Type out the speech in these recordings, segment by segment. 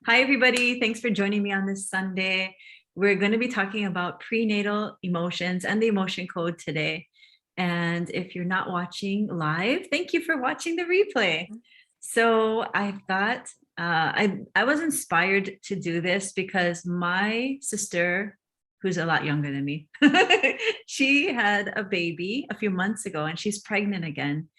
Hi, everybody. Thanks for joining me on this Sunday. We're going to be talking about prenatal emotions and the emotion code today. And if you're not watching live, thank you for watching the replay. So I've got, I was inspired to do this because my sister, who's a lot younger than me, she had a baby a few months ago and she's pregnant again.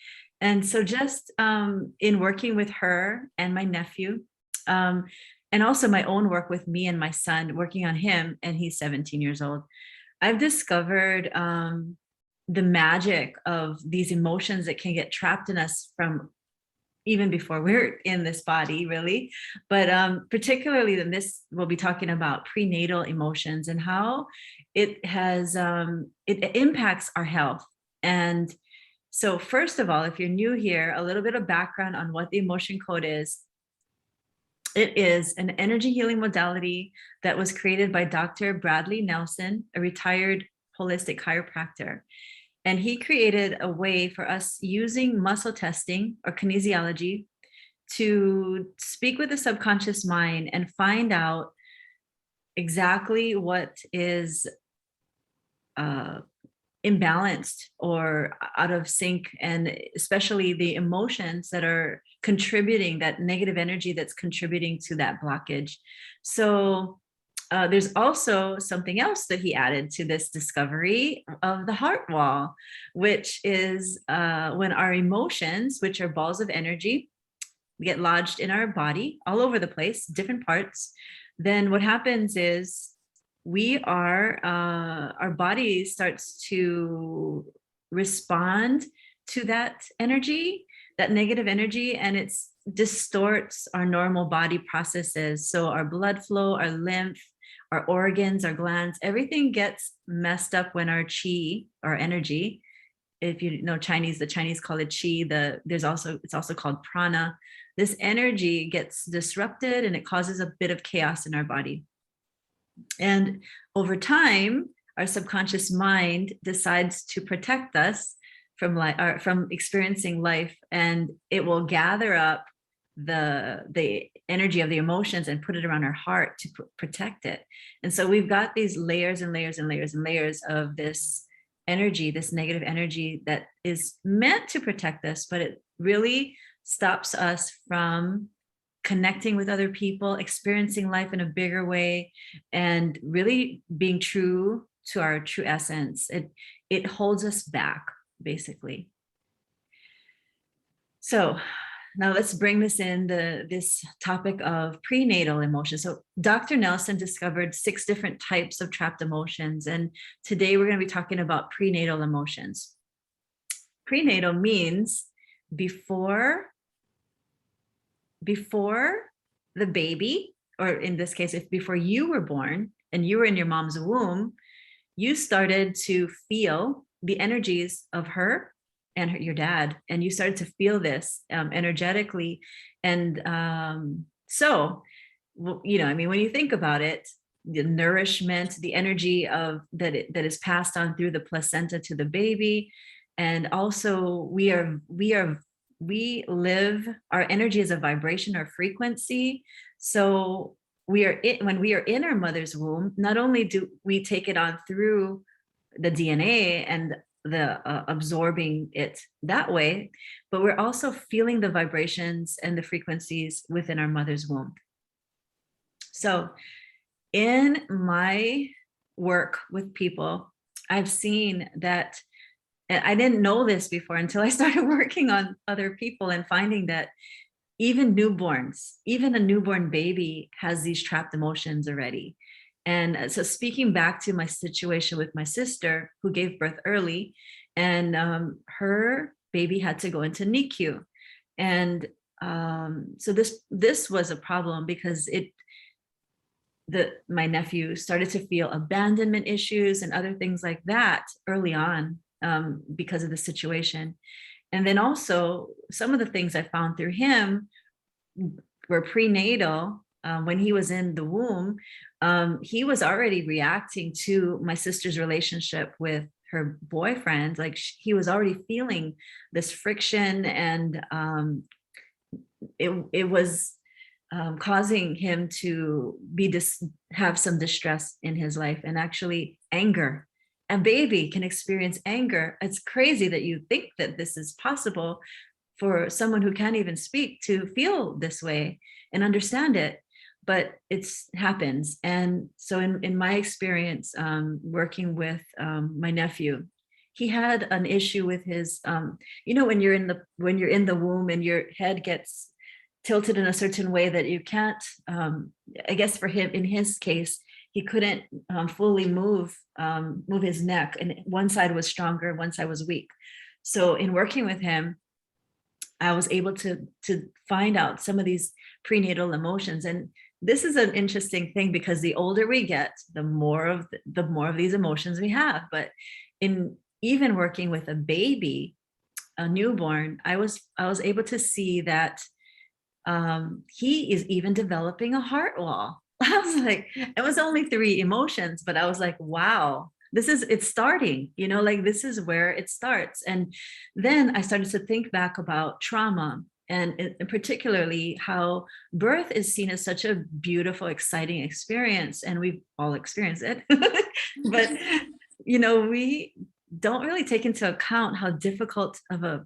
And so just in working with her and my nephew, um, and also my own work with me and my son, working on him, and he's 17 years old, I've discovered the magic of these emotions that can get trapped in us from even before we're in this body, really. But particularly in this, we'll be talking about prenatal emotions and how it impacts our health. And so first of all, if you're new here, a little bit of background on what the emotion code is. It is an energy healing modality that was created by Dr. Bradley Nelson, a retired holistic chiropractor. And he created a way for us using muscle testing or kinesiology to speak with the subconscious mind and find out exactly what is imbalanced or out of sync, and especially the emotions that are contributing, that negative energy that's contributing to that blockage. So there's also something else that he added to this discovery of the heart wall, which is when our emotions, which are balls of energy, get lodged in our body all over the place, different parts. Then what happens is our body starts to respond to that energy, that negative energy, and it distorts our normal body processes. So our blood flow, our lymph, our organs, our glands, everything gets messed up when our chi, our energy, if you know Chinese, the Chinese call it chi, it's also called prana. This energy gets disrupted and it causes a bit of chaos in our body. And over time, our subconscious mind decides to protect us from experiencing life, and it will gather up the energy of the emotions and put it around our heart to protect it. And so we've got these layers and layers and layers and layers of this energy, this negative energy that is meant to protect us, but it really stops us from connecting with other people, experiencing life in a bigger way, and really being true to our true essence. It holds us back, basically. So now let's bring this in, this topic of prenatal emotions. So Dr. Nelson discovered 6 different types of trapped emotions, and today we're going to be talking about prenatal emotions. Prenatal means before the baby, or in this case, if before you were born and you were in your mom's womb, you started to feel the energies of her and your dad, and you started to feel this energetically. And so, you know, I mean, when you think about it, the nourishment, the energy of that is passed on through the placenta to the baby, and also we live, our energy is a vibration or frequency. So when we are in our mother's womb, not only do we take it on through the DNA and the absorbing it that way, but we're also feeling the vibrations and the frequencies within our mother's womb. So in my work with people, I've seen that, and I didn't know this before until I started working on other people and finding that even newborns, even a newborn baby has these trapped emotions already. And so speaking back to my situation with my sister who gave birth early, and her baby had to go into NICU. And so this was a problem because my nephew started to feel abandonment issues and other things like that early on because of the situation. And then also some of the things I found through him were prenatal. When he was in the womb, he was already reacting to my sister's relationship with her boyfriend. Like he was already feeling this friction, and it was causing him to have some distress in his life, and actually anger. A baby can experience anger. It's crazy that you think that this is possible for someone who can't even speak to feel this way and understand it, but it happens. And so in my experience, working with my nephew, he had an issue with his, when you're in the womb and your head gets tilted in a certain way that you can't, I guess for him, in his case, he couldn't fully move his neck, and one side was stronger, one side was weak. So in working with him, I was able to find out some of these prenatal emotions. And this is an interesting thing, because the older we get, the more of these emotions we have. But in even working with a baby, a newborn, I was able to see that he is even developing a heart wall. I was like, it was only 3 emotions, but I was like, wow, it's starting, like this is where it starts. And then I started to think back about trauma, and particularly how birth is seen as such a beautiful, exciting experience, and we've all experienced it. But we don't really take into account how difficult of a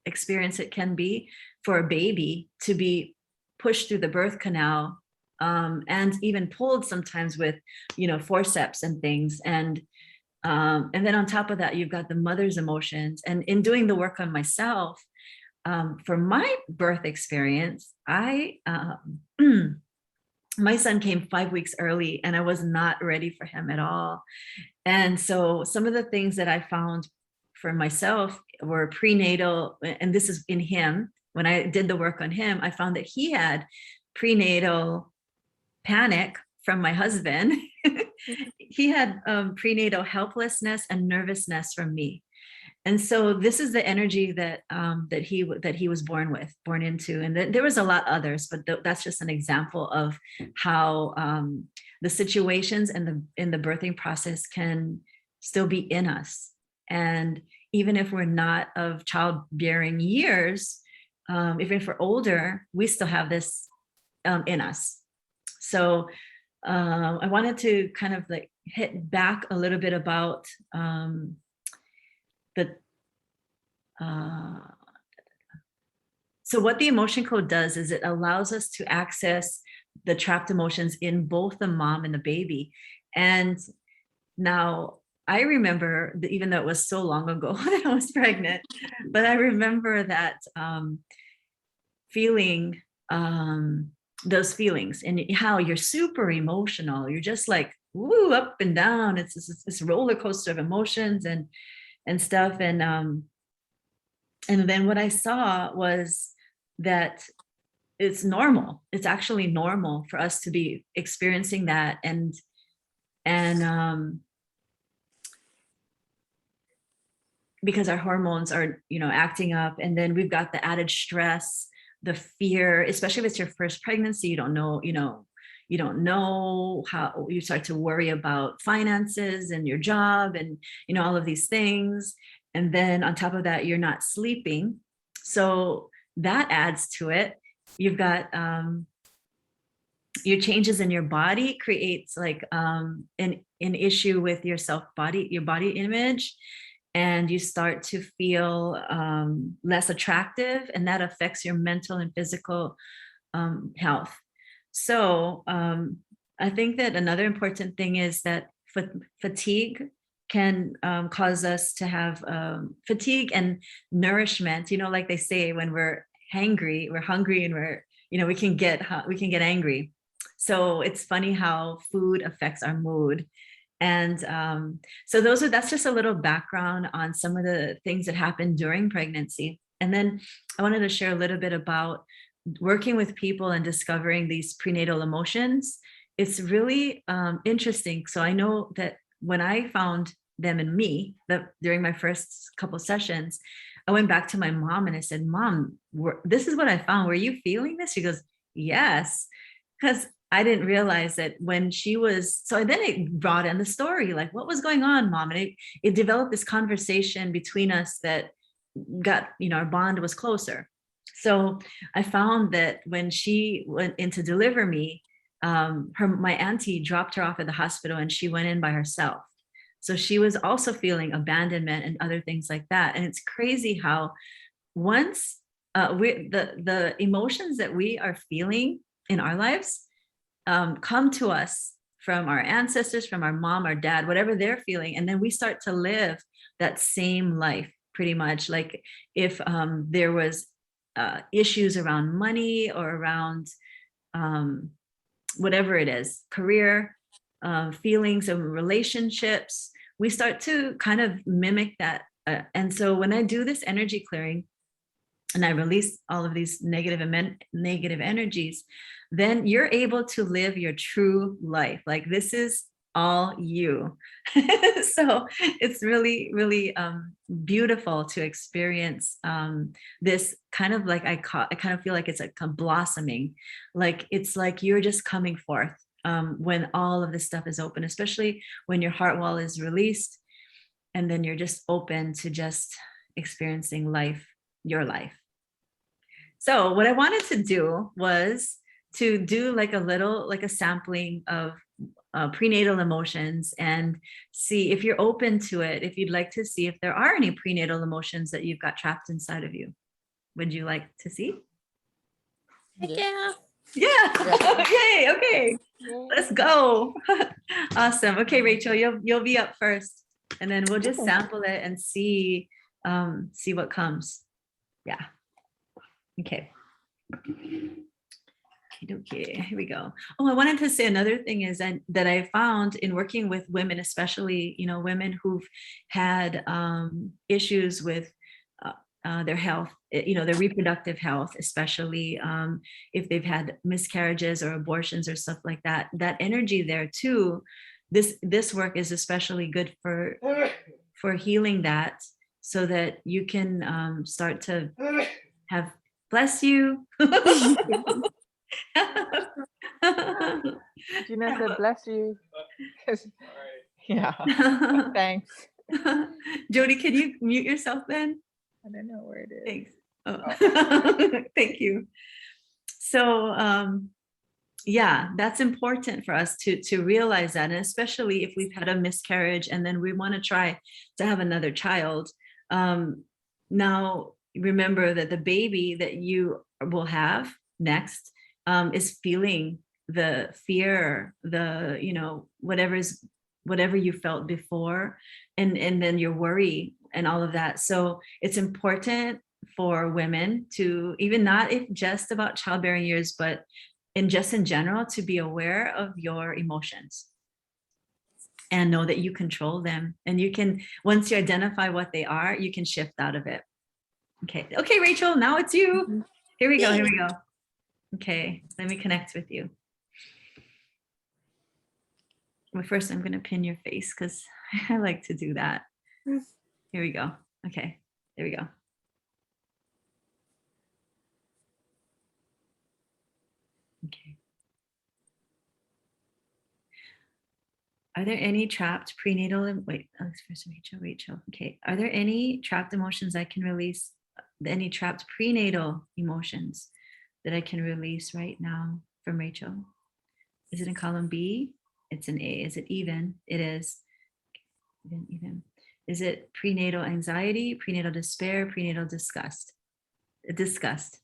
experience it can be for a baby to be pushed through the birth canal, and even pulled sometimes with forceps and things. And then on top of that, you've got the mother's emotions. And in doing the work on myself, for my birth experience, I my son came 5 weeks early, and I was not ready for him at all. And so some of the things that I found for myself were prenatal, and this is in him. When I did the work on him, I found that he had prenatal panic from my husband. He had prenatal helplessness and nervousness from me. And so this is the energy that he was born into. And there was a lot others, but that's just an example of how the situations and in the birthing process can still be in us. And even if we're not of childbearing years, even if we're older, we still have this in us. So I wanted to kind of like hit back a little bit about so what the emotion code does is it allows us to access the trapped emotions in both the mom and the baby. And now I remember that, even though it was so long ago that I was pregnant, but I remember that feeling those feelings, and how you're super emotional. You're just like, woo, up and down. It's this roller coaster of emotions and stuff. And then what I saw was that it's normal. It's actually normal for us to be experiencing that. And because our hormones are, acting up, and then we've got the added stress, the fear, especially if it's your first pregnancy. You don't know, you don't know how. You start to worry about finances and your job, and all of these things. And then on top of that, you're not sleeping, so that adds to it. You've got your changes in your body creates like an issue with your body image, and you start to feel less attractive, and that affects your mental and physical health. So I think that another important thing is that fatigue can cause us to have fatigue and nourishment. Like they say, when we're hungry, and we can get angry. So it's funny how food affects our mood. And so that's just a little background on some of the things that happen during pregnancy. And then I wanted to share a little bit about working with people and discovering these prenatal emotions. It's really interesting. So I know that when I found them in me, during my first couple sessions, I went back to my mom and I said, Mom, this is what I found. Were you feeling this? She goes, yes. Because I didn't realize that when she was, so then it brought in the story, like, what was going on, Mom? And it developed this conversation between us that got, our bond was closer. So I found that when she went in to deliver me, my auntie dropped her off at the hospital and she went in by herself. So she was also feeling abandonment and other things like that. And it's crazy how once the emotions that we are feeling in our lives come to us from our ancestors, from our mom, our dad, whatever they're feeling, and then we start to live that same life pretty much. Like if there was issues around money or around whatever it is, career, feelings of relationships, we start to kind of mimic that. And so when I do this energy clearing and I release all of these negative energies, then you're able to live your true life. Like this is all you. So it's really, really beautiful to experience this kind of like I kind of feel like it's like a blossoming, like it's like you're just coming forth when all of this stuff is open, especially when your heart wall is released, and then you're just open to just experiencing life, your life. So what I wanted to do was to do like a little, like a sampling of prenatal emotions and see if you're open to it, if you'd like to see if there are any prenatal emotions that you've got trapped inside of you. Would you like to see? Yeah. Yeah. Yay. Okay. Let's go. Awesome. Okay, Rachel, you'll be up first, and then we'll just sample it and see what comes. Yeah. Okay. Okay, here we go. Oh, I wanted to say another thing is that I found in working with women, especially, women who've had issues with their health, their reproductive health, especially if they've had miscarriages or abortions or stuff like that, that energy there too. This work is especially good for healing that, so that you can start to have, bless you. Gina said, bless you. Yeah. Thanks. Jody, can you mute yourself then? I don't know where it is. Thanks. Oh. Thank you. So yeah, that's important for us to realize that, and especially if we've had a miscarriage and then we want to try to have another child. Now remember that the baby that you will have next is feeling the fear, the whatever you felt before, and then your worry and all of that. So it's important for women to, even not if just about childbearing years, but in general, to be aware of your emotions and know that you control them, and you can, once you identify what they are, you can shift out of it. Okay, Rachel, now it's you. Here we go. Okay, let me connect with you. Well, first I'm going to pin your face because I like to do that. Here we go. Okay, there we go. Okay. Are there any trapped prenatal, wait, first Rachel. Okay, are there any trapped emotions I can release? Any trapped prenatal emotions that I can release right now from Rachel? Is it in column B? It's an A. Is it even? It is. Even. Is it prenatal anxiety, prenatal despair, prenatal disgust? Disgust.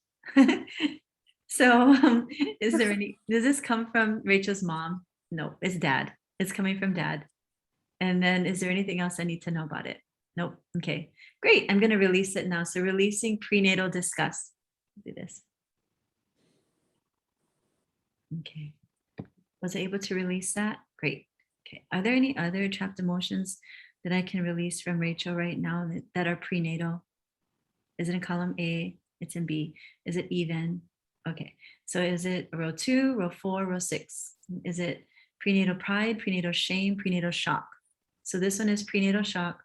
So is there any, does this come from Rachel's mom? No, it's dad. It's coming from dad. And then is there anything else I need to know about it? Nope. Okay, great. I'm going to release it now. So releasing prenatal disgust. Do this. Okay. Was I able to release that? Great. Okay. Are there any other trapped emotions that I can release from Rachel right now that are prenatal? Is it in column A? It's in B. Is it even? Okay. So is it row 2, row 4, row 6? Is it prenatal pride, prenatal shame, prenatal shock? So this one is prenatal shock.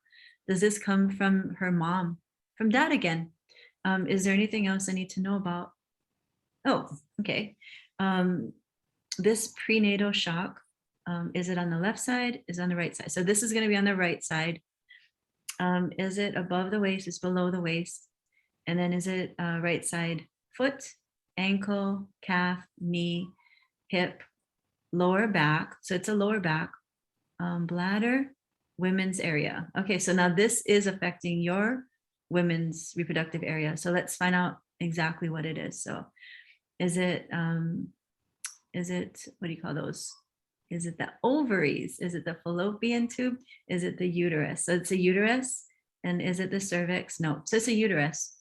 Does this come from her mom? From dad again? Is there anything else I need to know about? Oh, okay. This prenatal shock, is it on the left side? Is it on the right side? So this is going to be on the right side. Is it above the waist? It's below the waist. And then is it right side? foot, ankle, calf, knee, hip, lower back. So it's a lower back, bladder, women's area. Okay, so now this is affecting your women's reproductive area. So let's find out exactly what it is. So is it, what do you call those? Is it the ovaries? Is it the fallopian tube? Is it the uterus? So it's a uterus. And is it the cervix? No, so it's a uterus.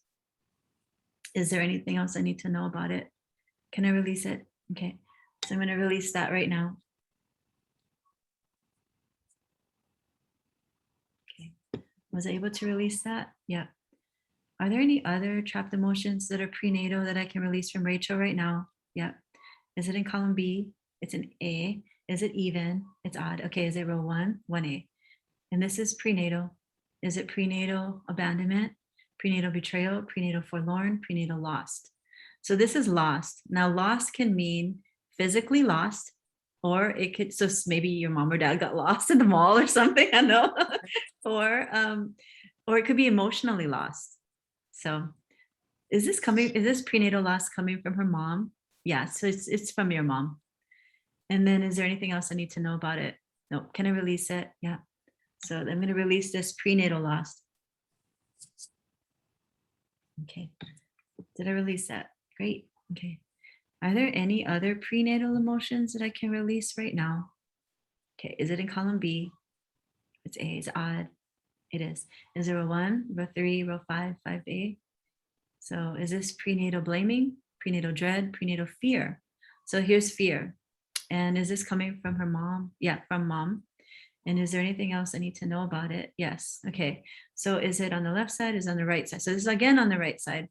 Is there anything else I need to know about it? Can I release it? Okay, so I'm going to release that right now. Okay, was I able to release that? Yeah. Are there any other trapped emotions that are prenatal that I can release from Rachel right now? Yeah. Is it in column B? It's an A. Is it even? It's odd. Okay, is it row 1? 1A. And this is prenatal. Is it prenatal abandonment, prenatal betrayal, prenatal forlorn, prenatal lost? So this is lost. Now, lost can mean physically lost, or it could, so maybe your mom or dad got lost in the mall or something, I know, or it could be emotionally lost. So is this prenatal loss coming from her mom? Yeah, so it's from your mom. And then is there anything else I need to know about it? No, can I release it? Yeah. So I'm going to release this prenatal loss. Okay. Did I release that? Great. Okay. Are there any other prenatal emotions that I can release right now? Okay. Is it in column B? It's A. It's odd. It is. Is there row 1, row 3, row 5, 5A? So is this prenatal blaming, prenatal dread, prenatal fear? So here's fear. And is this coming from her mom? Yeah, from mom. And is there anything else I need to know about it? Yes. Okay. So is it on the left side? Is it on the right side? So this is again on the right side.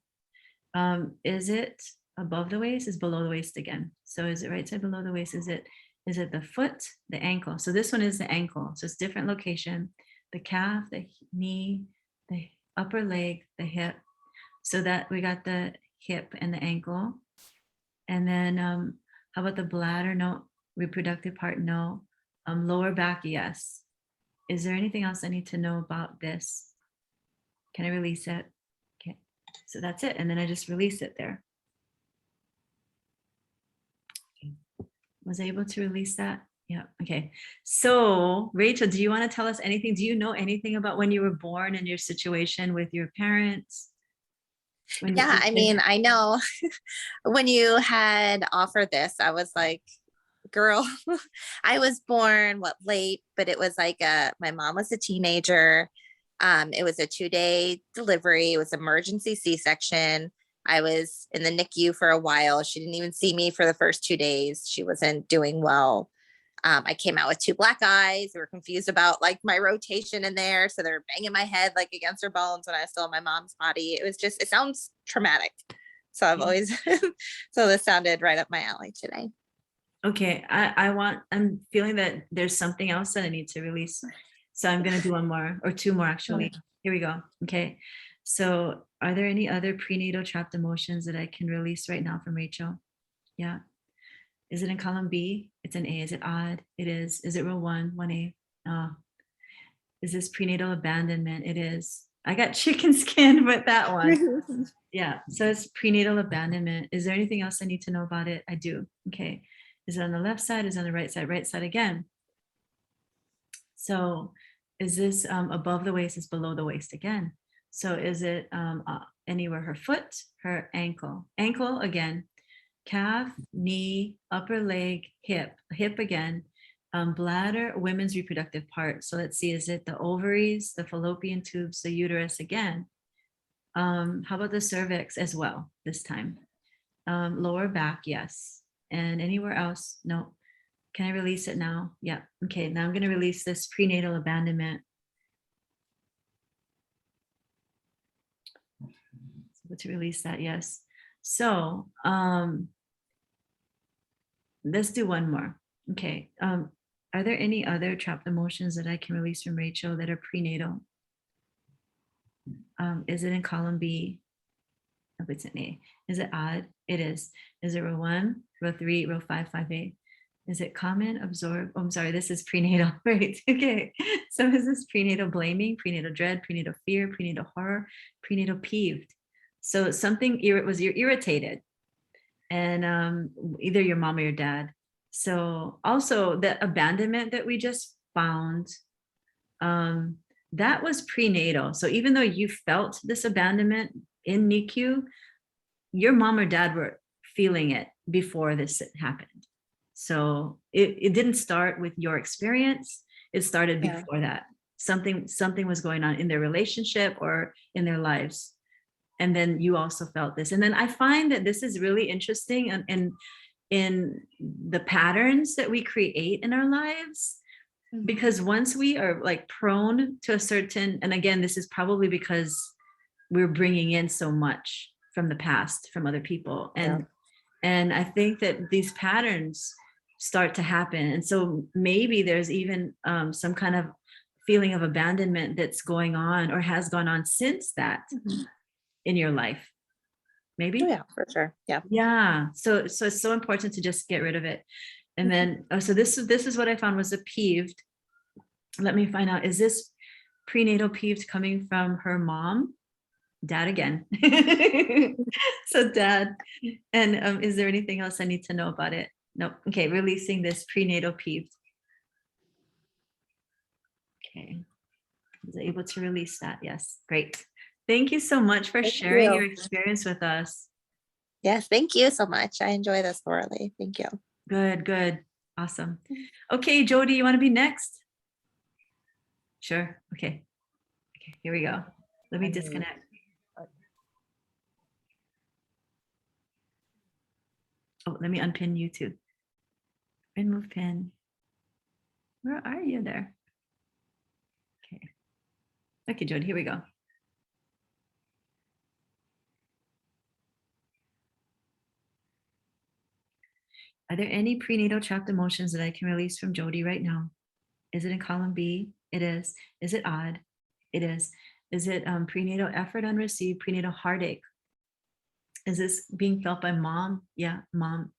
Is it above the waist? Is below the waist again? So is it right side below the waist? Is it the foot, the ankle? So this one is the ankle. So it's different location. The calf, the knee, the upper leg, the hip. So that we got the hip and the ankle. And then how about the bladder? No. Reproductive part? No. Lower back? Yes. Is there anything else I need to know about this? Can I release it? Okay. So that's it. And then I just release it there. Okay. Was I able to release that? Yeah. Okay. So Rachel, do you want to tell us anything? Do you know anything about when you were born and your situation with your parents? Yeah, I mean, I know when you had offered this, I was like, girl, I was born late, but it was like my mom was a teenager. It was a 2-day delivery. It was emergency C-section. I was in the NICU for a while. She didn't even see me for the first 2 days. She wasn't doing well. I came out with 2 black eyes. They were confused about like my rotation in there. So they're banging my head like against her bones when I was still in my mom's body. It was just, it sounds traumatic. So I've always, so this sounded right up my alley today. Okay, I'm feeling that there's something else that I need to release. So I'm going to do 1 more or 2 more actually. Here we go. Okay. So are there any other prenatal trapped emotions that I can release right now from Rachel? Yeah. Is it in column B? It's an A. Is it odd? It is. Is it row 1, 1A? Is this prenatal abandonment? It is. I got chicken skin with that one. Yeah. So it's prenatal abandonment. Is there anything else I need to know about it? I do. Okay. Is it on the left side? Is it on the right side? Right side again. So is this above the waist? Is below the waist again? So is it anywhere her foot, her ankle? Ankle again. Calf, knee, upper leg, hip again, bladder, women's reproductive part. So let's see, is it the ovaries, the fallopian tubes, the uterus again? How about the cervix as well this time? Lower back, yes. And anywhere else? No. Can I release it now? Yeah. Okay, now I'm going to release this prenatal abandonment. So to release that, yes. So let's do 1 more. Okay. Are there any other trapped emotions that I can release from Rachel that are prenatal? Is it in column B? Oh, it's an A. Is it odd? It is. Is it row 1, row 3, row 5, 5A? Is it common, absorb? Oh, I'm sorry, this is prenatal, right? Okay. So is this prenatal blaming, prenatal dread, prenatal fear, prenatal horror, prenatal peeved? So something you're irritated, and either your mom or your dad. So also the abandonment that we just found, that was prenatal. So even though you felt this abandonment in NICU, your mom or dad were feeling it before this happened. So it didn't start with your experience. It started before that. Something was going on in their relationship or in their lives. And then you also felt this. And then I find that this is really interesting in the patterns that we create in our lives. Because once we are like prone to a certain, and again, this is probably because we're bringing in so much from the past, from other people. And I think that these patterns start to happen. And so maybe there's even some kind of feeling of abandonment that's going on or has gone on since that in your life. Maybe? Oh, yeah, for sure. Yeah. Yeah. So it's so important to just get rid of it. And then, so this is what I found was a peeved. Let me find out, is this prenatal peeved coming from her mom? Dad again. So dad. And is there anything else I need to know about it? No. Okay, releasing this prenatal peeved. Okay. Was able to release that? Yes. Great. Thank you so much for sharing your experience with us. Yes, thank you so much. I enjoy this thoroughly. Thank you. Good. Awesome. Okay, Jody, you want to be next? Sure. Okay, here we go. Let me disconnect. Oh, let me unpin you too. Remove pin. Where are you there? Okay, Jody, here we go. Are there any prenatal trapped emotions that I can release from Jody right now? Is it in column B? It is. Is it odd? It is. Is it prenatal effort unreceived, prenatal heartache? Is this being felt by mom? Yeah, mom.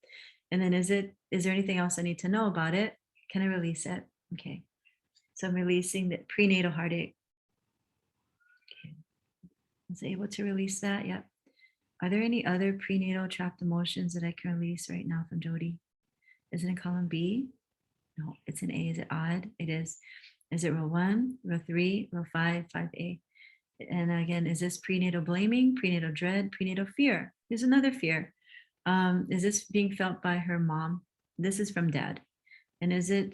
And then is there anything else I need to know about it? Can I release it? Okay. So I'm releasing the prenatal heartache. Okay. Was I able to release that? Yep. Are there any other prenatal trapped emotions that I can release right now from Jody? Is it in column B? No, it's in A. Is it odd? It is. Is it row 1, row 3, row 5, 5A? And again, is this prenatal blaming, prenatal dread, prenatal fear? Here's another fear. Is this being felt by her mom? This is from dad. And is there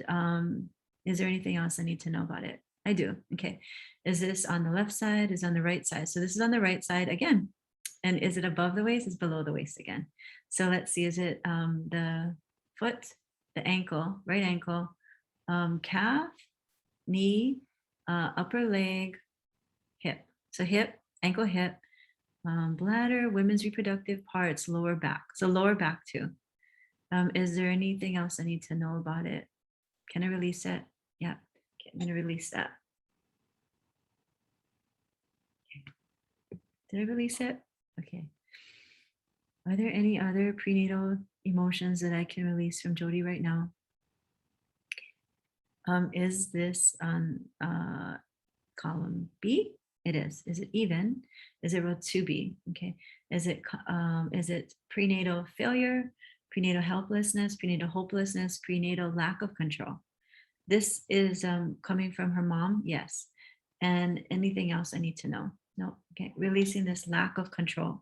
anything else I need to know about it? I do. Okay. Is this on the left side? Is it on the right side? So this is on the right side again. And is it above the waist? It's below the waist again. So let's see, is it the foot, the ankle, right ankle, calf, knee, upper leg, hip. So hip, ankle, hip, bladder, women's reproductive parts, lower back. So lower back too. Is there anything else I need to know about it? Can I release it? Yeah. Okay, I'm going to release that. Okay. Did I release it? Okay. Are there any other prenatal emotions that I can release from Jody right now? Is this on column B? It is. Is it even? Is it row 2B? Okay. Is it prenatal failure, prenatal helplessness, prenatal hopelessness, prenatal lack of control? This is coming from her mom. Yes. And anything else I need to know? No. Okay. Releasing this lack of control.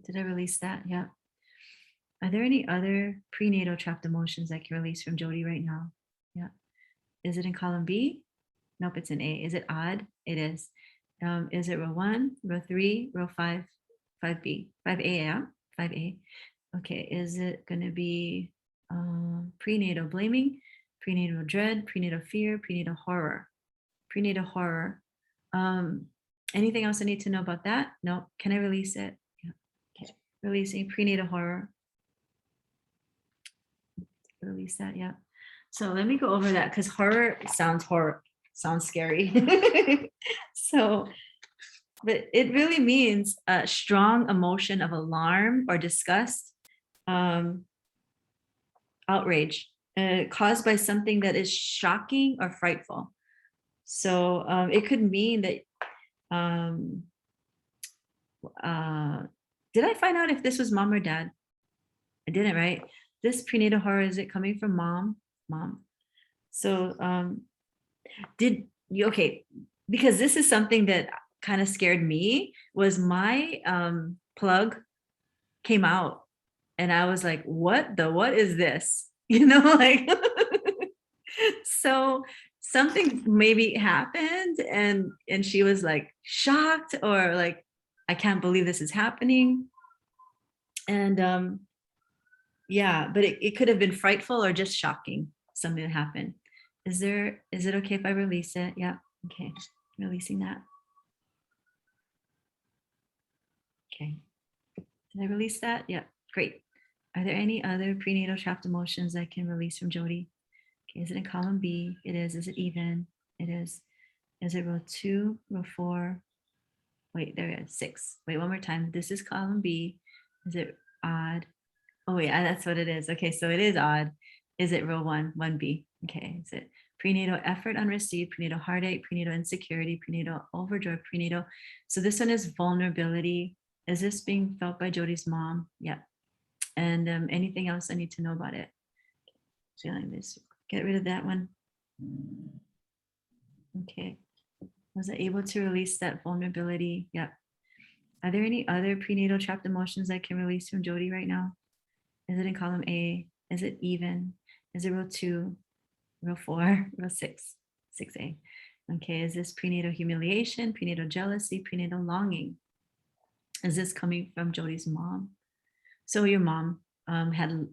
Did I release that? Yeah. Are there any other prenatal trapped emotions I can release from Jody right now? Yeah. Is it in column B? Nope, it's in A. Is it odd? It is. Is it row 1, row 3, row 5, 5B, 5A, yeah? 5A. Okay, is it going to be prenatal blaming, prenatal dread, prenatal fear, prenatal horror? Prenatal horror. Anything else I need to know about that? No. Can I release it? Yeah. Okay. Releasing prenatal horror. Release that, yeah. So let me go over that because horror sounds scary. So, but it really means a strong emotion of alarm or disgust, outrage, caused by something that is shocking or frightful. So it could mean that um, did I find out if this was mom or dad? I didn't, right? This prenatal horror, is it coming from mom? Mom. So did you, okay, because this is something that kind of scared me, was my plug came out and I was like, what is this? You know, like, so something maybe happened and she was like shocked or like, I can't believe this is happening. And yeah, but it could have been frightful or just shocking, something that happened. Is it okay if I release it? Yeah, okay, releasing that. Okay, did I release that? Yeah, great. Are there any other prenatal trapped emotions I can release from Jody? Okay, is it in column B? It is. Is it even? It is. Is it row 2, row 4? Wait, there it is, 6. Wait, one more time. This is column B. Is it odd? Oh, wait, that's what it is. Okay, so it is odd. Is it row 1, 1B? Okay, is it prenatal effort unreceived, prenatal heartache, prenatal insecurity, prenatal overjoy, prenatal? So this one is vulnerability. Is this being felt by Jody's mom? Yeah. And anything else I need to know about it? Feeling this, get rid of that one. Okay. Was I able to release that vulnerability? Yeah. Are there any other prenatal trapped emotions I can release from Jody right now? Is it in column A? Is it even? Is it row 2, row 4, row 6, 6A? Okay, is this prenatal humiliation, prenatal jealousy, prenatal longing? Is this coming from Jody's mom? So your mom had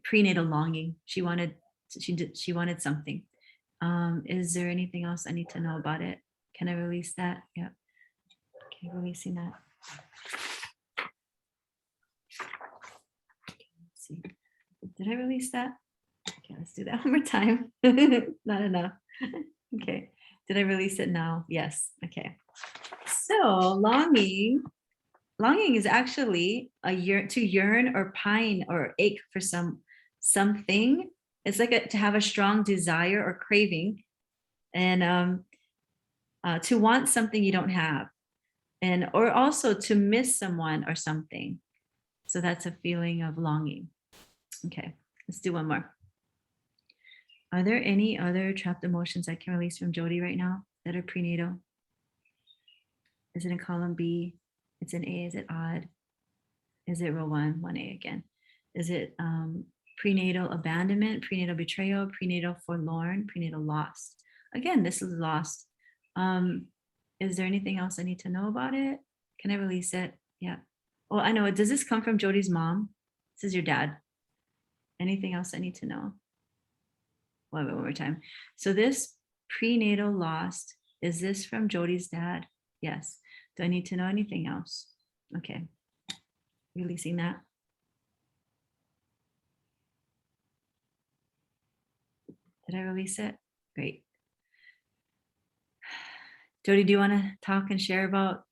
prenatal longing. She wanted something. Is there anything else I need to know about it? Can I release that? Yeah. Okay, releasing that. Let's see. Did I release that? Okay, let's do that one more time. Not enough. Okay. Did I release it now? Yes. Okay. So longing is actually to yearn or pine or ache for something. It's like to have a strong desire or craving, and to want something you don't have, and or also to miss someone or something. So that's a feeling of longing. Okay, let's do one more. Are there any other trapped emotions I can release from Jody right now that are prenatal? Is it in column B? It's in A. Is it odd? Is it row 1, 1A again? Is it prenatal abandonment, prenatal betrayal, prenatal forlorn, prenatal lost? Again, this is lost. Is there anything else I need to know about it? Can I release it? Yeah. Oh, I know it. Does this come from Jody's mom? This is your dad. Anything else I need to know? One more time. So this prenatal lost, is this from Jody's dad? Yes. Do I need to know anything else? Okay. Releasing that. Did I release it? Great. Jody, do you want to talk and share about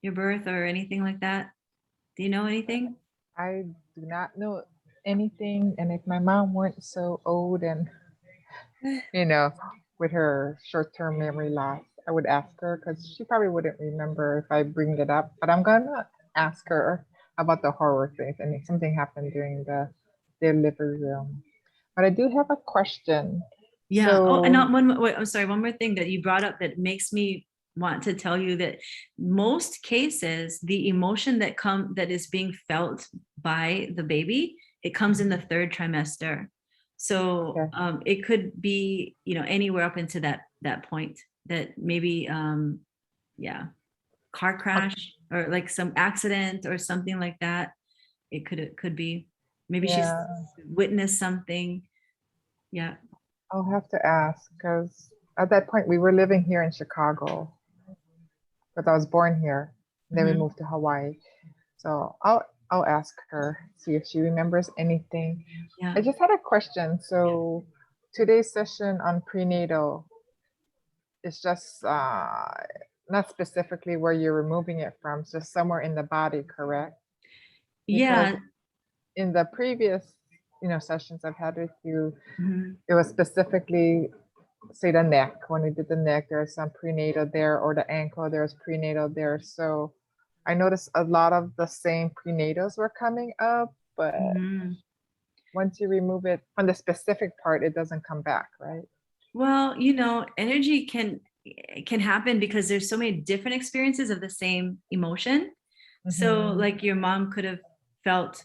your birth or anything like that? Do you know anything? I do not know anything. And if my mom weren't so old and, you know, with her short-term memory loss, I would ask her because she probably wouldn't remember if I bring it up. But I'm gonna ask her about the horror things and if something happened during the delivery room. But I do have a question. Yeah. Oh, and So not one. Wait, I'm sorry. One more thing that you brought up that makes me want to tell you that most cases, the emotion that is being felt by the baby, it comes in the 3rd trimester. So okay. it could be, anywhere up into that point that maybe, yeah, car crash or like some accident or something like that. It could be, maybe she's Yeah, witnessed something. Yeah. I'll have to ask because at that point we were living here in Chicago, but I was born here. Then we Mhm. moved to Hawaii. So I'll ask her, see if she remembers anything. Yeah. I just had a question. So today's session on prenatal is just not specifically where you're removing it from, it's just somewhere in the body, correct? Because Yeah. in the previous, sessions I've had with you, Mhm. it was specifically say the neck. When we did the neck, there's some prenatal there, or the ankle, there's prenatal there. So I noticed a lot of the same prenatals were coming up, but Mhm. once you remove it from the specific part, it doesn't come back, right? Well, you know, energy can happen because there's so many different experiences of the same emotion. So Mhm. like your mom could have felt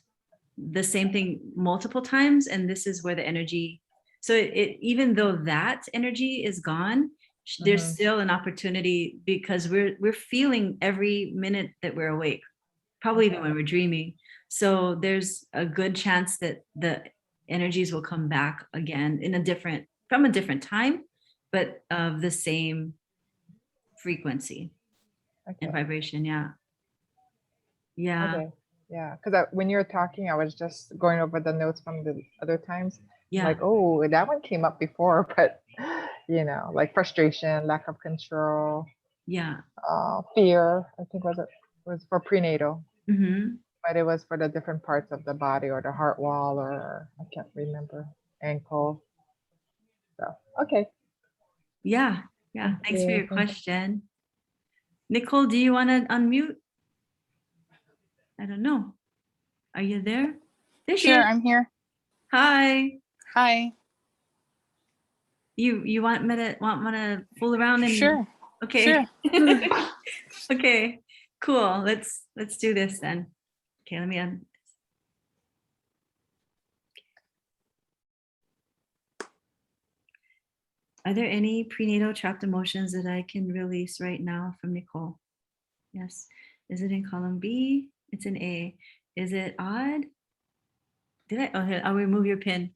the same thing multiple times, and this is where the energy, so it even though that energy is gone, there's Mhm. still an opportunity because we're feeling every minute that we're awake, probably even when we're dreaming. So there's a good chance that the energies will come back again in a different, from a different time, but of the same frequency and Okay. vibration. Yeah. Yeah. Okay. Yeah. Because when you were talking, I was just going over the notes from the other times. I'm Yeah. like, oh, that one came up before, but like frustration, lack of control, Yeah. fear. I think was for prenatal, Hmm. but it was for the different parts of the body or the heart wall, or I can't remember, ankle. So okay. Yeah. Yeah. Thank Thanks for you. your question. Nicole, do you want to unmute? I don't know. Are you there? There she Sure, is. I'm here. Hi. Hi. You want me to fool around and Sure. okay. Sure. Okay. Cool. Let's do this then. Okay, let me Are there any prenatal trapped emotions that I can release right now from Nicole? Yes. Is it in column B? It's in A. Is it odd? Did I? Oh, here, I'll remove your pin.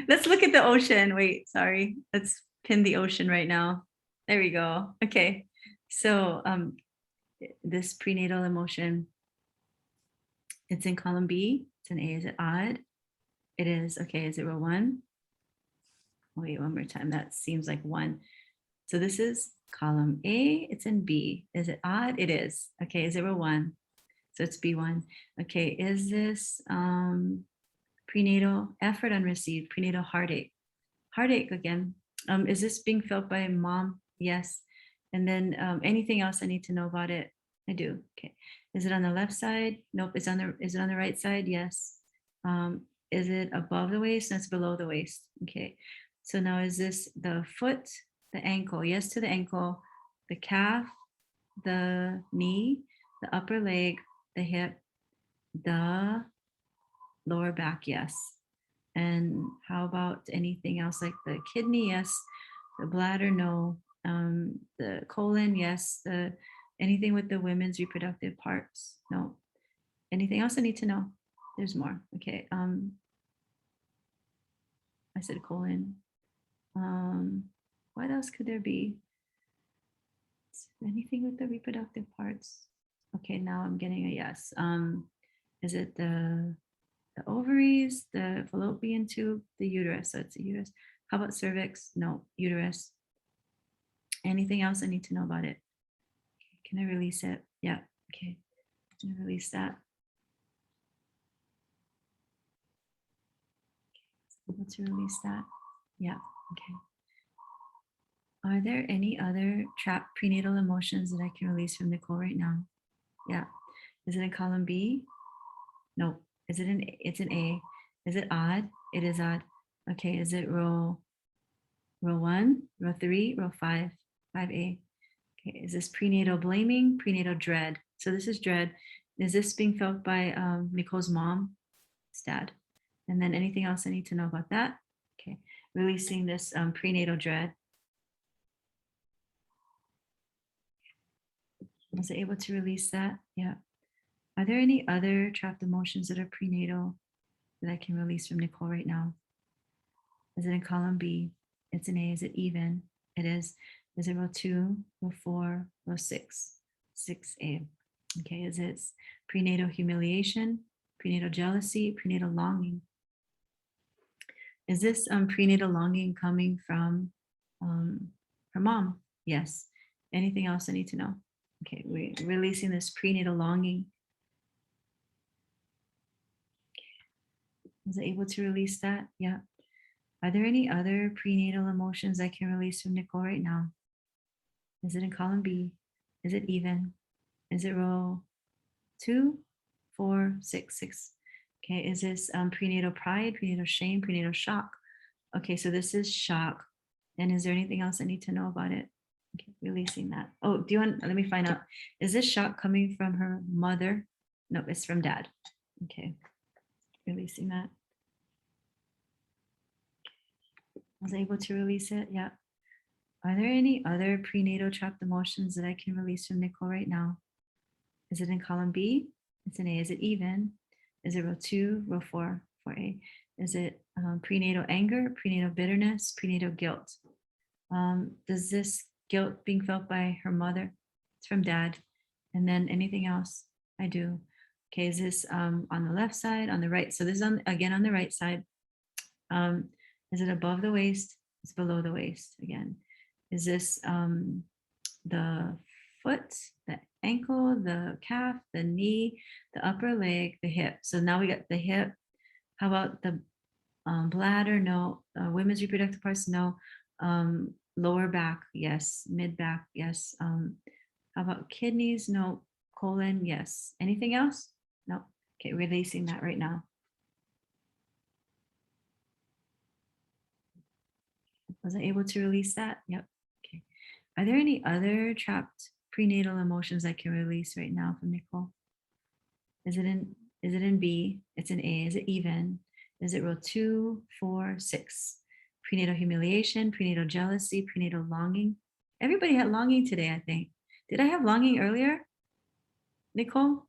Let's look at the ocean. Wait, sorry. Let's pin the ocean right now. There we go. Okay. So this prenatal emotion, it's in column B. It's an A. Is it odd? It is. Okay. Is it row one? Wait, one more time. That seems like one. So this is column A. It's in B. Is it odd? It is. Okay. Is it row one? So it's B1. Okay. Is this prenatal effort unreceived, prenatal heartache? Heartache again. Is this being felt by mom? Yes. And then anything else I need to know about it? I do. Okay. Is it on the left side? Nope. Is it on the right side? Yes. Is it above the waist? That's below the waist. Okay. So now is this the foot, the ankle? Yes to the ankle, the calf, the knee, the upper leg, the hip, the lower back? Yes. And how about anything else like the kidney? Yes. The bladder? No. The colon? Yes. The anything with the women's reproductive parts? No. Anything else I need to know? There's more. Okay. I said colon. What else could there be? Anything with the reproductive parts? Okay, now I'm getting a yes. Is it the ovaries, the fallopian tube, the uterus? So it's the uterus. How about cervix? No, uterus. Anything else I need to know about it? Can I release it? Yeah. Okay. Can I release that? Able to release that? Yeah. Okay. Are there any other trapped prenatal emotions that I can release from Nicole right now? Yeah. Is it in column B? No. Is it in? It's an A. Is it odd? It is odd. Okay. Is it row one, row three, row five, 5A? Okay. Is this prenatal blaming? Prenatal dread. So this is dread. Is this being felt by Nicole's mom? It's dad. And then anything else I need to know about that? Okay. Releasing this prenatal dread. Was I able to release that? Yeah. Are there any other trapped emotions that are prenatal that I can release from Nicole right now? Is it in column B? It's an A. Is it even? It is. Is it row two, row four, row six? 6A. Okay. Is it prenatal humiliation, prenatal jealousy, prenatal longing? Is this prenatal longing coming from her mom? Yes. Anything else I need to know? Okay, we're releasing this prenatal longing. Was I able to release that? Yeah. Are there any other prenatal emotions I can release from Nicole right now? Is it in column B? Is it even? Is it row 2, 4, 6, 6? Okay, is this prenatal pride, prenatal shame, prenatal shock? Okay, so this is shock. And is there anything else I need to know about it? Okay, releasing that. Oh, do you want, let me find out. Is this shock coming from her mother? No, it's from dad. Okay, releasing that. Was I able to release it? Yeah. Are there any other prenatal trapped emotions that I can release from Nicole right now? Is it in column B? It's an A. Is it even? Is it row 2, row 4, 4A? Is it prenatal anger, prenatal bitterness, prenatal guilt? Does this guilt being felt by her mother? It's from dad. And then anything else? I do. Okay, is this on the left side, on the right? So this is again on the right side. Is it above the waist? It's below the waist again. Is this the foot, the ankle, the calf, the knee, the upper leg, the hip? So now we got the hip. How about the bladder? No. Women's reproductive parts? No. Lower back? Yes. Mid back? Yes. How about kidneys? No. Colon? Yes. Anything else? No. Okay, releasing that right now. Was I able to release that? Yep. Okay. Are there any other trapped prenatal emotions I can release right now from Nicole? Is it in B? It's in A. Is it even? Is it row 2, 4, 6? Prenatal humiliation, prenatal jealousy, prenatal longing. Everybody had longing today, I think. Did I have longing earlier, Nicole?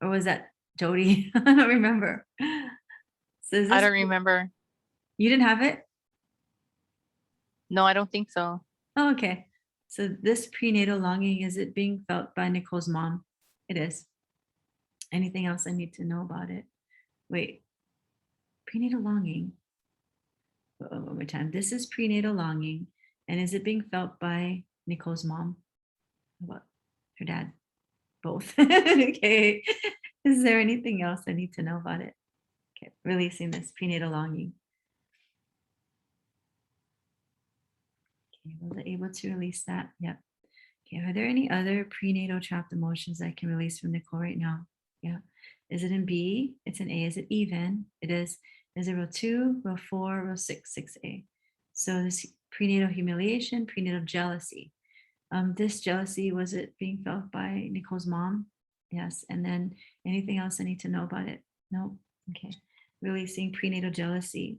Or was that Jody? I don't remember. So is I this, don't remember. you didn't have it? No, I don't think so. Oh, okay. So this prenatal longing, is it being felt by Nicole's mom? It is. Anything else I need to know about it? Wait, prenatal longing. One more time. This is prenatal longing. And is it being felt by Nicole's mom? How about her dad? Both. Okay. Is there anything else I need to know about it? Okay, releasing this prenatal longing. Okay, was I able to release that? Yep. Okay, are there any other prenatal trapped emotions I can release from Nicole right now? Yeah. Is it in B? It's in A. Is it even? It is. Is it row 2, row 4, row 6, 6A? So this prenatal humiliation, prenatal jealousy. This jealousy, was it being felt by Nicole's mom? Yes. And then anything else I need to know about it? No. Okay. Releasing prenatal jealousy.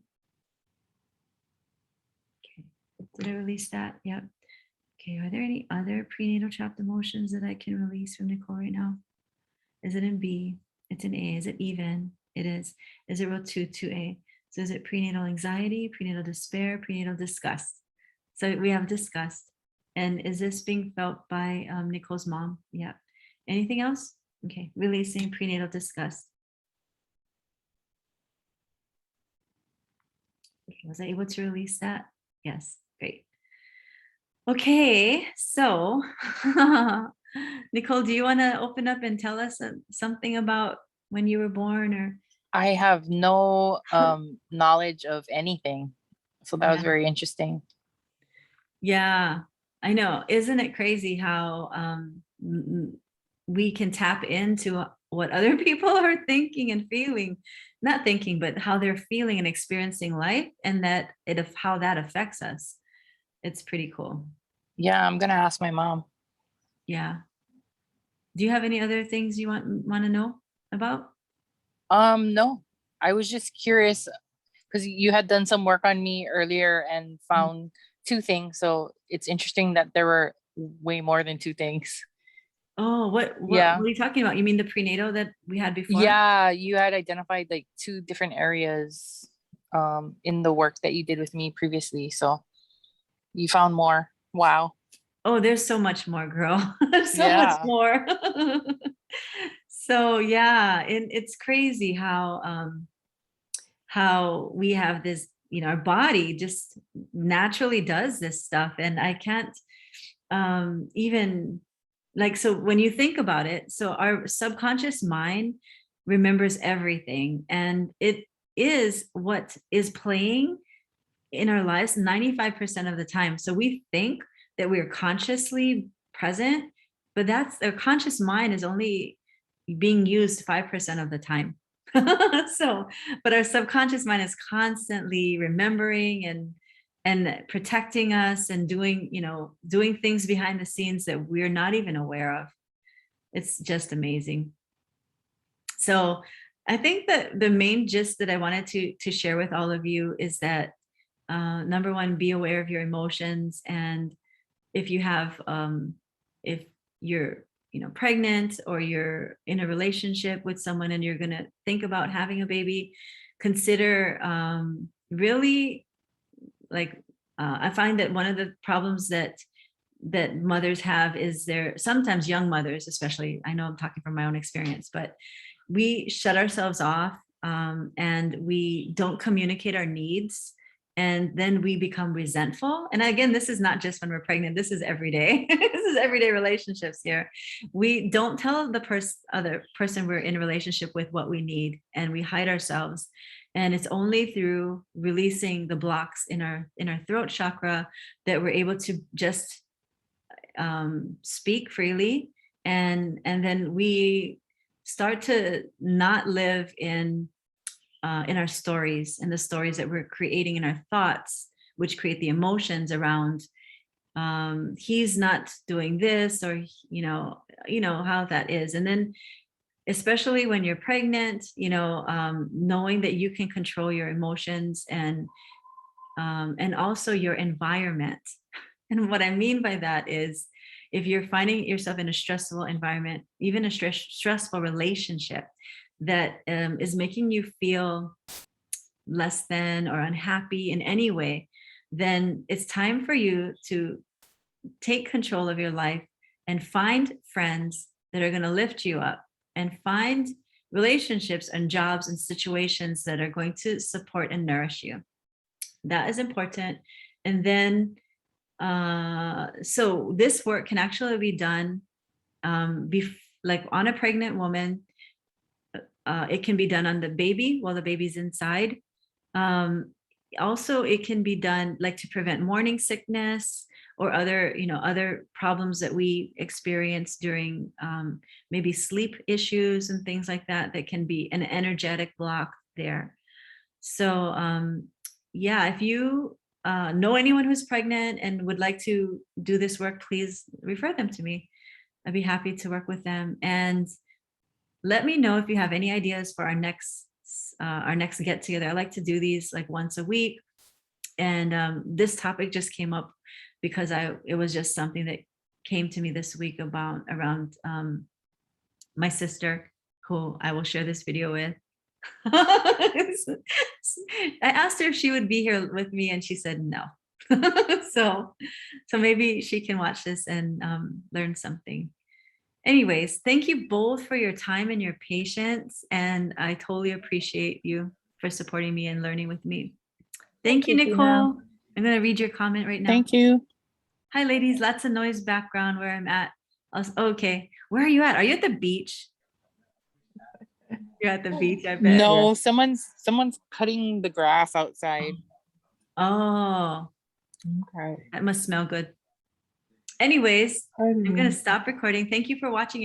Okay. Did I release that? Yep. Okay, are there any other prenatal trapped emotions that I can release from Nicole right now? Is it in B? It's in A. Is it even? It is. Is it row 2, 2A? So is it prenatal anxiety, prenatal despair, prenatal disgust? So we have disgust. And is this being felt by Nicole's mom? Yeah. Anything else? Okay, releasing prenatal disgust. Okay, was I able to release that? Yes, great. Okay, so Nicole, do you want to open up and tell us something about when you were born or? I have no knowledge of anything. So that was Yeah. very interesting. Yeah, I know. Isn't it crazy how we can tap into what other people are thinking and feeling, not thinking, but how they're feeling and experiencing life, and that how that affects us. It's pretty cool. Yeah, I'm gonna ask my mom. Yeah. Do you have any other things you want to know about? No, I was just curious because you had done some work on me earlier and found 2 things. So it's interesting that there were way more than 2 things. Oh, what Yeah. are you talking about? You mean the prenatal that we had before? Yeah, you had identified like 2 different areas in the work that you did with me previously. So you found more. Wow. Oh, there's so much more, girl. There's so much Yeah. more. So yeah, and it's crazy how we have this, our body just naturally does this stuff. And I can't even like, so when you think about it, so our subconscious mind remembers everything, and is what is playing in our lives 95% of the time. So we think that we are consciously present, but that's our conscious mind is only being used 5% of the time. So, but our subconscious mind is constantly remembering and protecting us and doing, doing things behind the scenes that we're not even aware of. It's just amazing. So I think that the main gist that I wanted to share with all of you is that number one, be aware of your emotions. And if you have, if you're, pregnant or you're in a relationship with someone and you're going to think about having a baby, consider really like, I find that one of the problems that mothers have is sometimes young mothers, especially, I know I'm talking from my own experience, but we shut ourselves off and we don't communicate our needs. And then we become resentful. And again, this is not just when we're pregnant, this is every day. This is everyday relationships here. We don't tell the other person we're in a relationship with what we need, and we hide ourselves. And it's only through releasing the blocks in our throat chakra that we're able to just speak freely. And then we start to not live in our stories and the stories that we're creating in our thoughts, which create the emotions around he's not doing this, or how that is. And then especially when you're pregnant, knowing that you can control your emotions and also your environment. And what I mean by that is, if you're finding yourself in a stressful environment, even a stressful relationship that is making you feel less than or unhappy in any way, then it's time for you to take control of your life and find friends that are going to lift you up, and find relationships and jobs and situations that are going to support and nourish you. That is important. And then so this work can actually be done like on a pregnant woman. It can be done on the baby while the baby's inside. Also, it can be done like to prevent morning sickness or other problems that we experience during maybe sleep issues and things like that can be an energetic block there. So yeah, if you know anyone who's pregnant and would like to do this work, please refer them to me. I'd be happy to work with them. And let me know if you have any ideas for our next get together. I like to do these like once a week. And this topic just came up because it was just something that came to me this week around my sister, who I will share this video with. I asked her if she would be here with me, and she said no. So maybe she can watch this and learn something. Anyways, thank you both for your time and your patience, and I totally appreciate you for supporting me and learning with me. Thank you, Nicole. Tina. I'm going to read your comment right now. Thank you. Hi, ladies. Lots of noise background where I'm at. Okay. Where are you at? Are you at the beach? You're at the beach, I bet. No, someone's cutting the grass outside. Oh, Okay. that must smell good. Anyways, I'm going to stop recording. Thank you for watching.